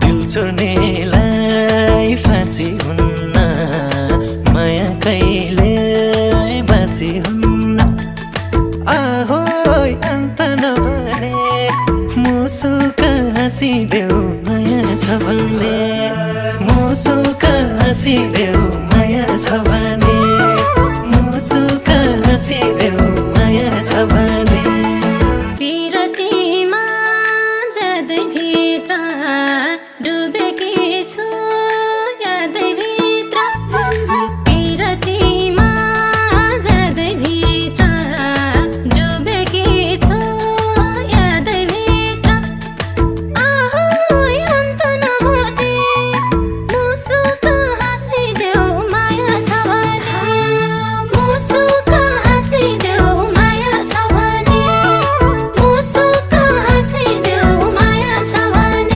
दिल छोड्नेलाई फाँसी हुन्न माया कहिले बासी हुन्न आहो अन्त नभने मुसुक हाँसिदेऊ माया छ भने मुसुक हाँसिदेऊ माया छ भने मुसुक हाँसिदेऊ माया छ भने पिरतीमा जाँदै भित्र डुबे